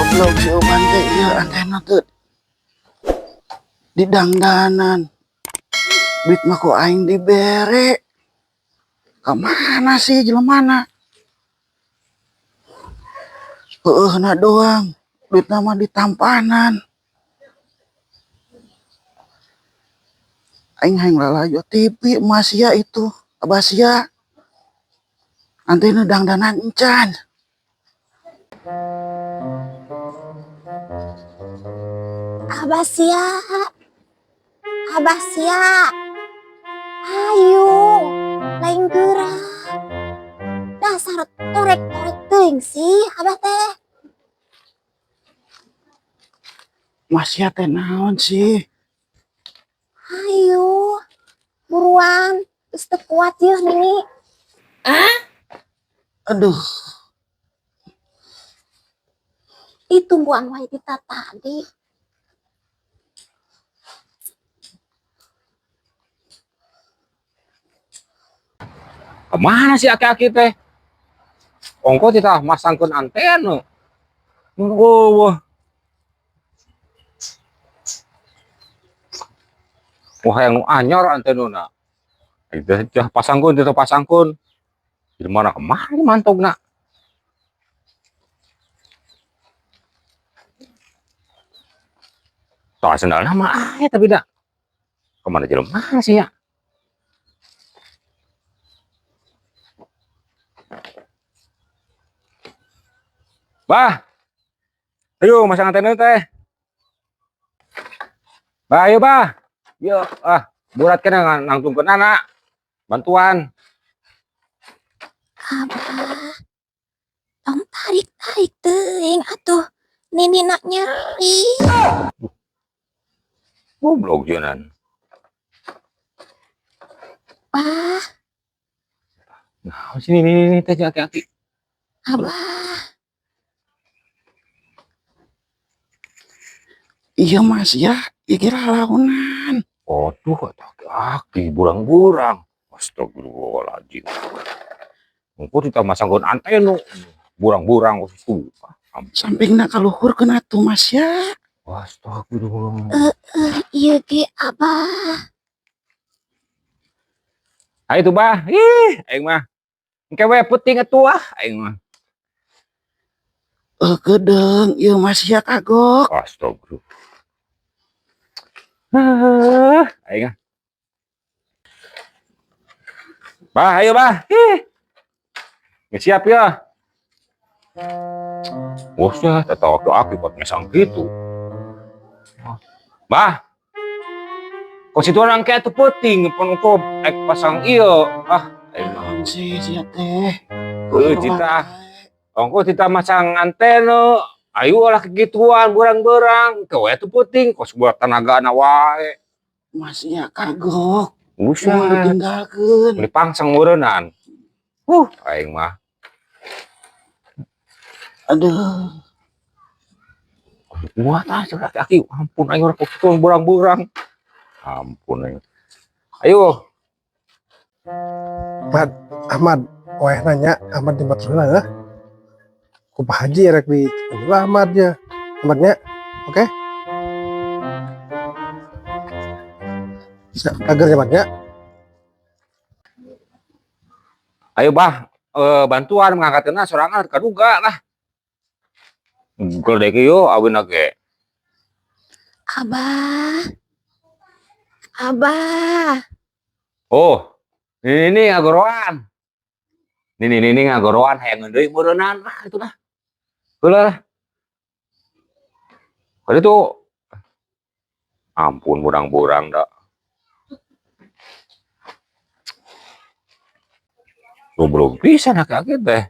Goblok si Oban teh ieu antena teu didangdanan. Duit mah ku aing dibere. Kamana sih jelemana? Heueuna doang. Duitna mah ditampanan. Aing hayang lalajo TV emas sia itu. Abah sia. Antena dangdanan encan. Abah sia, Abah sia, ayo, lain gerak. Dasar torek-torek teuing sih, Abah teh. Mas sia teh naon sih? Ayo, buruan, geus teu kuat yeuh Nini. Aduh, Ditungguan wae kita tadi. Kemana sih aki-aki teh? Ongko kita masangkan antena. Wah, wah yang anyar antena. Dah pasangkan, kita pasangkan. Di mana kemana mantog nak? Soal sendal nama tapi dak. Kemana jelema sih ya? Bah, ayo masang antena teh. Bah, ayo bah. Yuk, burat kena nangtungkeun anak. Bantuan. Abah, tong tarik-tarik teuing atuh. Nini nak nyeri. Goblok jeunan. Bah, Nah, sini teh aki-aki. Abah, iya mas ya. Iya kira launan. Oh tuh aki-aki burang-burang. Astagfirullahaladzim. Engko kita masangkan antena. Burang-burang itu. Sampingna kaluhurkeun atuh mas ya. Astagfirullah. ieu ge Abah. Ayo tuh bah. Ih, aing mah. Engke we peuting atuh aing mah. Kedeung ieu mas ya kagok. Astagfirullah. Aing. Bah, ayo bah. Ih. Nggak siap ya. Bosnya tahu aku buat mesang gitu. Bah. Kok situ orang kayak tuh penting pun kok pasang iyo. Aing mah Si sia teh. Ongko kita masang antena. Ayo lah kegituan berang-berang. Kau itu penting kos buat tenaga anak wae. Masnya kagok. Usah ditinggalkeun. dipangsang meureunnan. Aing mah. Aduh. Kuat aki-aki. Ampun aing urang kos berang-berang. Ampun aing. Ayo. Ahmad, nanya Ahmad di Matruna ya. Ku Pak Haji rek di Ahmadnya. Ahmadnya. Oke. Agar Ahmadnya. Ayo bah, bantuan mengangkatkeun sorangan kaduga lah. Geledek ieu awina ge. Abah. Abah. Oh, ini ngagoroan. Ini ngagoroan hayang deui meureunnan lah itu dah. Heula. Kali itu ampun burang-burang dah. Goblok pisan aki-aki teh.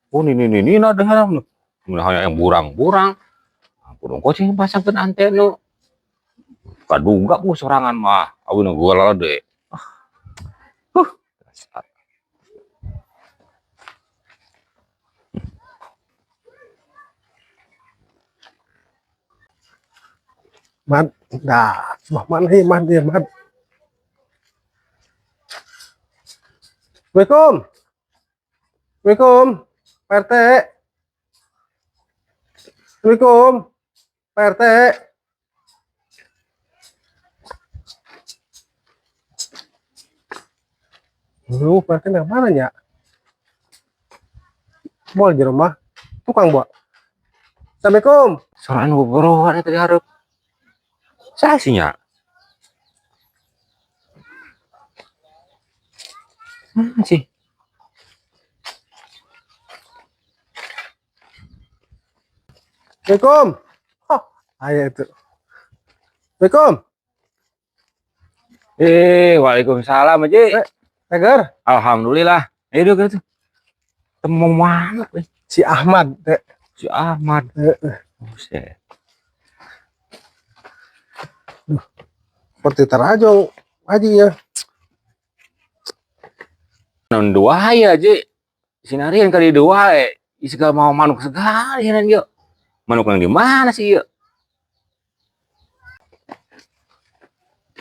Oh ini nah dengar hanya yang burang-burang. Ampun kok sih pasangkeun antena. Kaduga ku sorangan mah awina gua lade. Mad, dah, mana sih Mad dia Mad. Assalamualaikum, Pak RT. Assalamualaikum, Pak RT. Lu Pak RT yang mana ya? Boleh di rumah. Tukang buat. Assalamualaikum. Soalnya ngobrol tadi harap. Saya sih nya. Sih. Assalamualaikum. Oh, ayo itu. Assalamualaikum. Waalaikumsalam aja. Tegar. Alhamdulillah. Ayo gitu. Temu mana nih? Si Ahmad. Si Ahmad. Buset. Seperti terajo. Haji ya. Non dua ya aja. Sinarian kali dua segala mau manuk segala ya yuk. Manuk yang di mana sih yuk?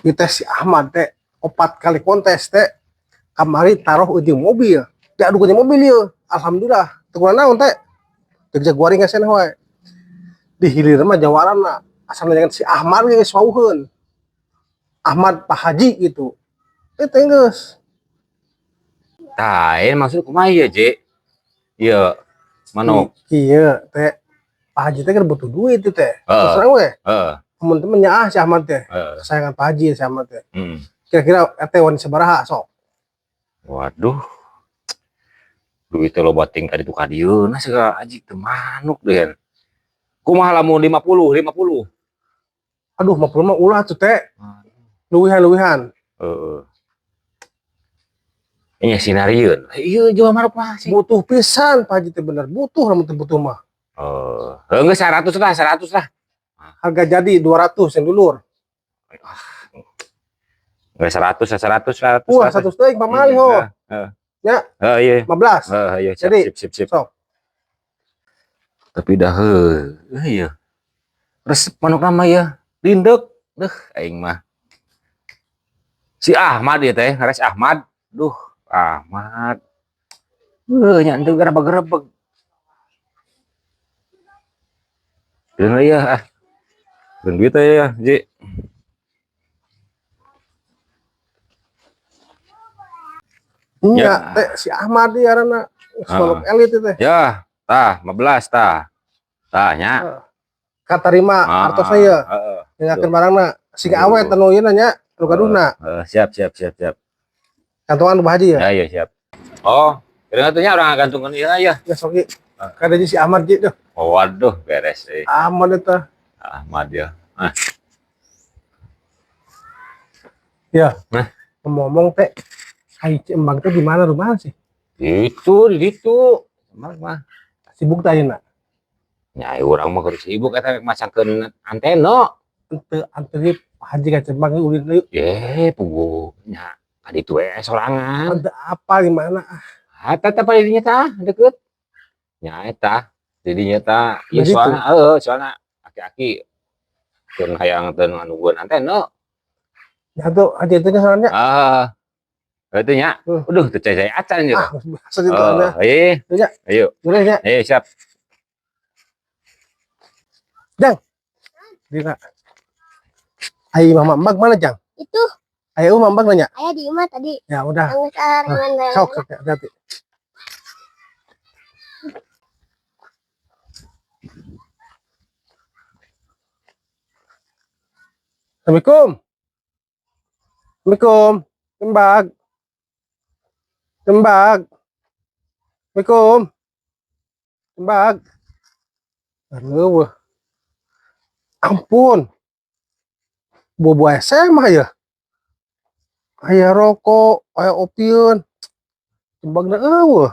Kita si Ahmad 4 kali kontes kamari taruh ujung mobil. Dia adu ujung mobil ya. Alhamdulillah. Tekuan naon kerja guaring ngesen we. Di hilir mah jawaran asal jangan si Ahmad geus wauheun. Ahmad Pak Haji gitu. Itu geus. Tah, maksud kumaha ya, Je? Iya, manuk. Iya, Pak Haji kan butuh duit itu Heeh. Terus we. Heeh. Temen-temennya si Ahmad kesayangan Pak Haji si Ahmad Kira-kira wani sabaraha sok. Waduh. Duit lo buat tingkat itu kadieuna segala aji teu manuk deh. Kumaha lamun 50. Aduh, 50 mah ulah tuh luwihan. Ini sinarieun. Iya jual manuk mah sih. Butuh pisan Pak Haji bener butuh lamun teu butuh mah. Enggak 100 lah. Harga jadi 200 yang dulur. Enggak 100. Wah, 100 teh pamali ho. Ya. Iya. 15. Iya, Jadi, sip. sok. Tapi dah iya. Resep manuk nama ya. Lindek. Aing mah. Si Ahmad ya teh, Res Ahmad. Duh, Ahmad. Nya teu gerebeg-gerebeg. Deun ya. Deun duit ya, Ji. Iya, si Ahmad ya arana solok elit itu teh. Ya, 15 nya. Katarima artos saya. Yang akan barangna siga awet anu ieu nya, nu gaduhna. Siap. Kantongan Pak Haji ya. Ya, siap. Oh, kira-kira orang gantungan ieu ya. Ya sok ieu. Kada si Ahmad ji tuh. Oh, waduh, beres Ahmad itu. Ahmad ya. Ya. Ngomong Hai Embang tuh di mana rumah sih? Itu di situ. Mah. Sibuk tadi nak. Ya, orang mah kudu sibuk eta masangkeun antena. Ente antri Pak Haji ka Cembang ulin deui. Pugu nya tadi tuh sorangan. Ente apa gimana? Eta pada dinya tah deket. Nya eta didinya tah. Ya Begitu? soalna aki-aki keun hayang teu nganuguan antena. Ya tuh Haji itu soalnya. Itu nya. Aduh, teu cai acan ya. Biasa itu ada. Ya. Ayo. Boleh ya. Siap. Dina. Ayo Mama Mbak mana Jang? Itu Ayo Mama Mbak nanya. ayah di rumah tadi. Ya udah. Yang sekarang Sok hati-hati. Assalamualaikum. Assalamualaikum. Tembak. Assalamualaikum. Tembak. Aduh. Ampun. Bobo SMA ya. Aya rokok, aya opiun. Tembakna eueuh.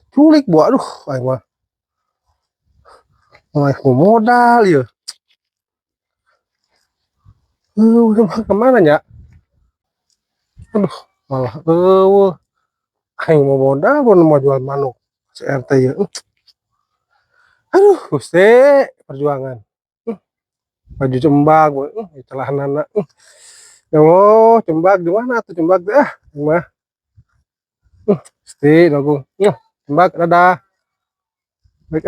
Culik bu, aduh, aing mah. Modal ya. Kemana ya? Aduh, malah aing mau modal mau jual manuk si RT ya. Aduh, Gusti, perjuangan. Baju cembag, celana anak. Ya Allah, cembag di mana tuh cembag teh? Mah. Gusti, lagu. Cembag dadah. Baik